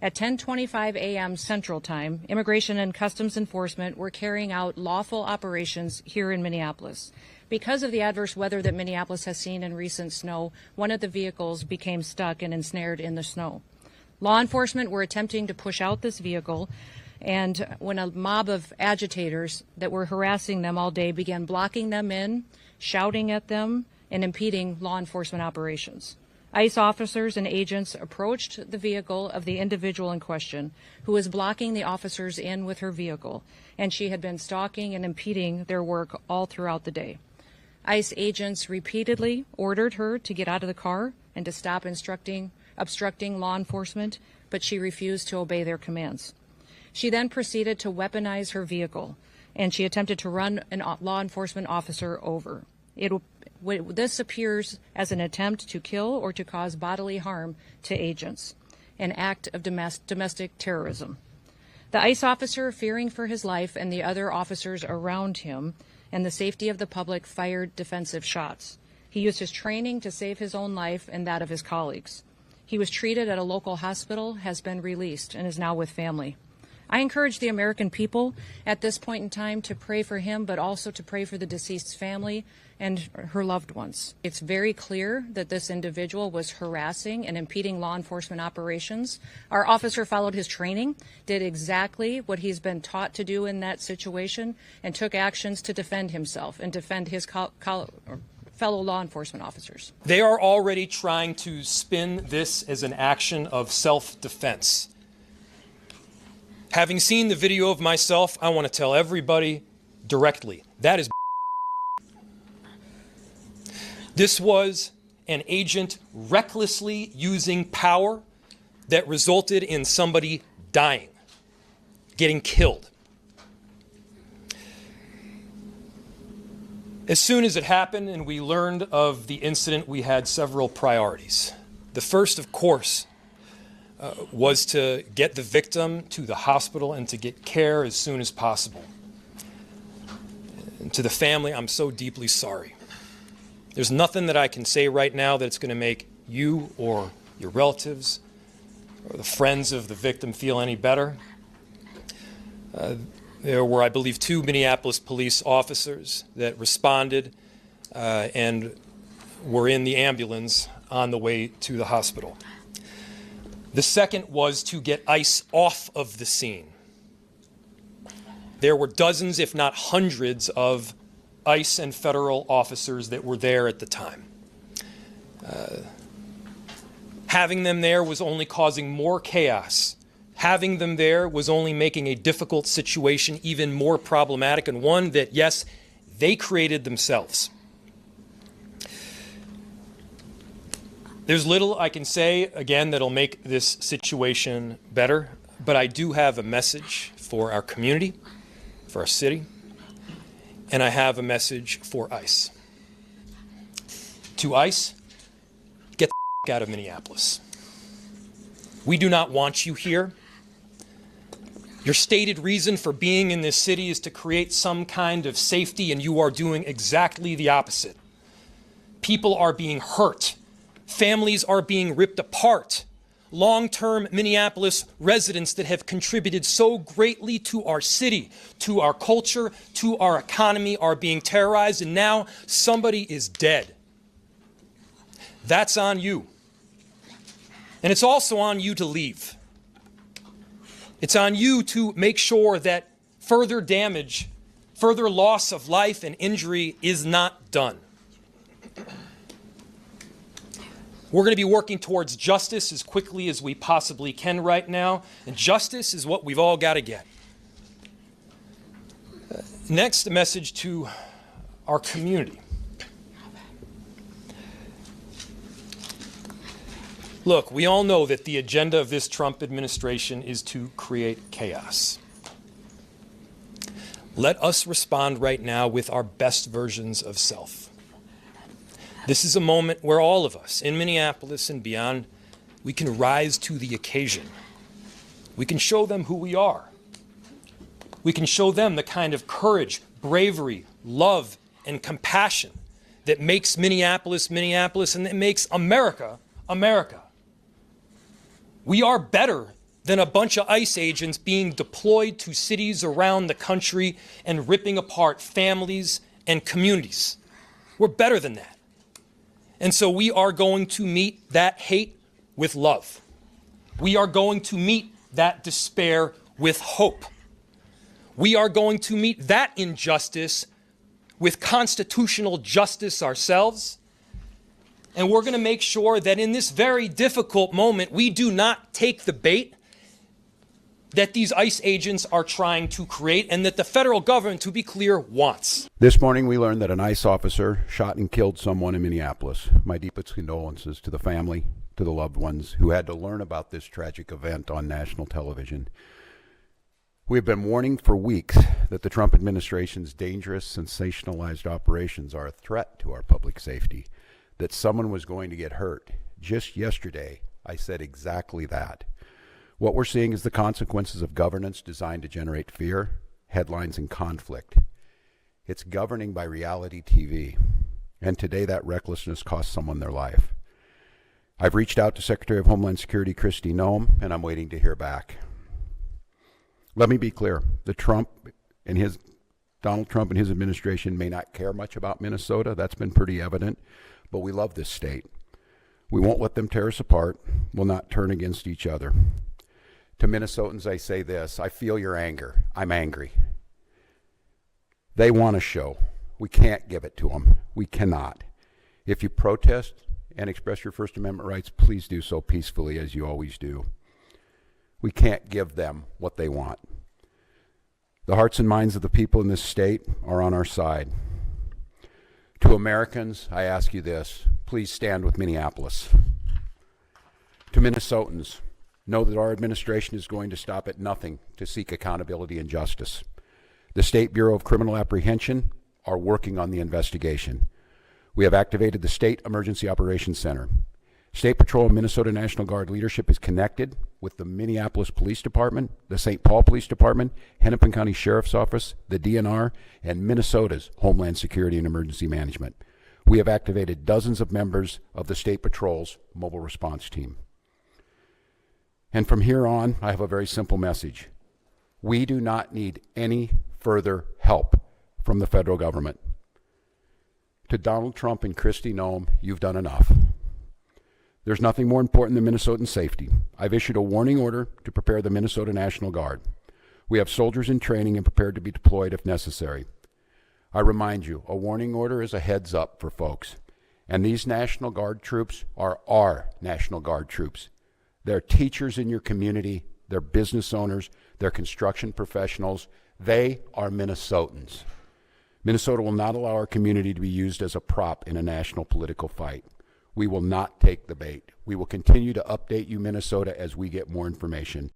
At 10:25 a.m. Central Time, Immigration and Customs Enforcement were carrying out lawful operations here in Minneapolis. Because of the adverse weather that Minneapolis has seen in recent snow, one of the vehicles became stuck and ensnared in the snow. Law enforcement were attempting to push out this vehicle, and when a mob of agitators that were harassing them all day began blocking them in, shouting at them, and impeding law enforcement operations. ICE officers and agents approached the vehicle of the individual in question, who was blocking the officers in with her vehicle, and she had been stalking and impeding their work all throughout the day. ICE agents repeatedly ordered her to get out of the car and to stop obstructing law enforcement, but she refused to obey their commands. She then proceeded to weaponize her vehicle, and she attempted to run a law enforcement officer over. This appears as an attempt to kill or to cause bodily harm to agents, an act of domestic terrorism. The ICE officer, fearing for his life and the other officers around him and the safety of the public, fired defensive shots. He used his training to save his own life and that of his colleagues. He was treated at a local hospital, has been released, and is now with family. I encourage the American people at this point in time to pray for him, but also to pray for the deceased's family and her loved ones. It's very clear that this individual was harassing and impeding law enforcement operations. Our officer followed his training, did exactly what he's been taught to do in that situation, and took actions to defend himself and defend his fellow law enforcement officers. They are already trying to spin this as an action of self-defense. Having seen the video of myself, I want to tell everybody directly, that is This was an agent recklessly using power that resulted in somebody dying, getting killed. As soon as it happened and we learned of the incident, we had several priorities. The first, of course, was to get the victim to the hospital and to get care as soon as possible. And to the family, I'm so deeply sorry. There's nothing that I can say right now that's going to make you or your relatives or the friends of the victim feel any better. There were, I believe, 2 Minneapolis police officers that responded and were in the ambulance on the way to the hospital. The second was to get ICE off of the scene. There were dozens, if not hundreds, of ICE and federal officers that were there at the time. Having them there was only causing more chaos. Having them there was only making a difficult situation even more problematic, and one that, yes, they created themselves. There's little I can say, again, that'll make this situation better, but I do have a message for our community, for our city, and I have a message for ICE. To ICE, get the out of Minneapolis. We do not want you here. Your stated reason for being in this city is to create some kind of safety, and you are doing exactly the opposite. People are being hurt. Families are being ripped apart. Long-term Minneapolis residents that have contributed so greatly to our city, to our culture, to our economy are being terrorized, and now somebody is dead. That's on you. And it's also on you to leave. It's on you to make sure that further damage, further loss of life and injury is not done. We're going to be working towards justice as quickly as we possibly can right now, and justice is what we've all got to get. Next, a message to our community. Look, we all know that the agenda of this Trump administration is to create chaos. Let us respond right now with our best versions of self. This is a moment where all of us in Minneapolis and beyond, we can rise to the occasion. We can show them who we are. We can show them the kind of courage, bravery, love, and compassion that makes Minneapolis, Minneapolis, and that makes America, America. We are better than a bunch of ICE agents being deployed to cities around the country and ripping apart families and communities. We're better than that. And so we are going to meet that hate with love. We are going to meet that despair with hope. We are going to meet that injustice with constitutional justice ourselves. And we're going to make sure that in this very difficult moment, we do not take the bait that these ICE agents are trying to create and that the federal government, to be clear, wants. This morning we learned that an ICE officer shot and killed someone in Minneapolis. My deepest condolences to the family, to the loved ones who had to learn about this tragic event on national television. We have been warning for weeks that the Trump administration's dangerous, sensationalized operations are a threat to our public safety, that someone was going to get hurt. Just yesterday, I said exactly that. What we're seeing is the consequences of governance designed to generate fear, headlines, and conflict. It's governing by reality TV. And today that recklessness cost someone their life. I've reached out to Secretary of Homeland Security Kristi Noem, and I'm waiting to hear back. Let me be clear. Donald Trump and his administration may not care much about Minnesota. That's been pretty evident. But we love this state. We won't let them tear us apart. We'll not turn against each other. To Minnesotans, I say this: I feel your anger. I'm angry. They want a show. We can't give it to them. We cannot. If you protest and express your First Amendment rights, please do so peacefully, as you always do. We can't give them what they want. The hearts and minds of the people in this state are on our side. To Americans, I ask you this: please stand with Minneapolis. To Minnesotans, know that our administration is going to stop at nothing to seek accountability and justice. The State Bureau of Criminal Apprehension are working on the investigation. We have activated the State Emergency Operations Center. State Patrol and Minnesota National Guard leadership is connected with the Minneapolis Police Department, the St. Paul Police Department, Hennepin County Sheriff's Office, the DNR, and Minnesota's Homeland Security and Emergency Management. We have activated dozens of members of the State Patrol's mobile response team. And from here on, I have a very simple message. We do not need any further help from the federal government. To Donald Trump and Kristi Noem, you've done enough. There's nothing more important than Minnesotan safety. I've issued a warning order to prepare the Minnesota National Guard. We have soldiers in training and prepared to be deployed if necessary. I remind you, a warning order is a heads up for folks. And these National Guard troops are our National Guard troops. They're teachers in your community, they're business owners, they're construction professionals. They are Minnesotans. Minnesota will not allow our community to be used as a prop in a national political fight. We will not take the bait. We will continue to update you, Minnesota, as we get more information.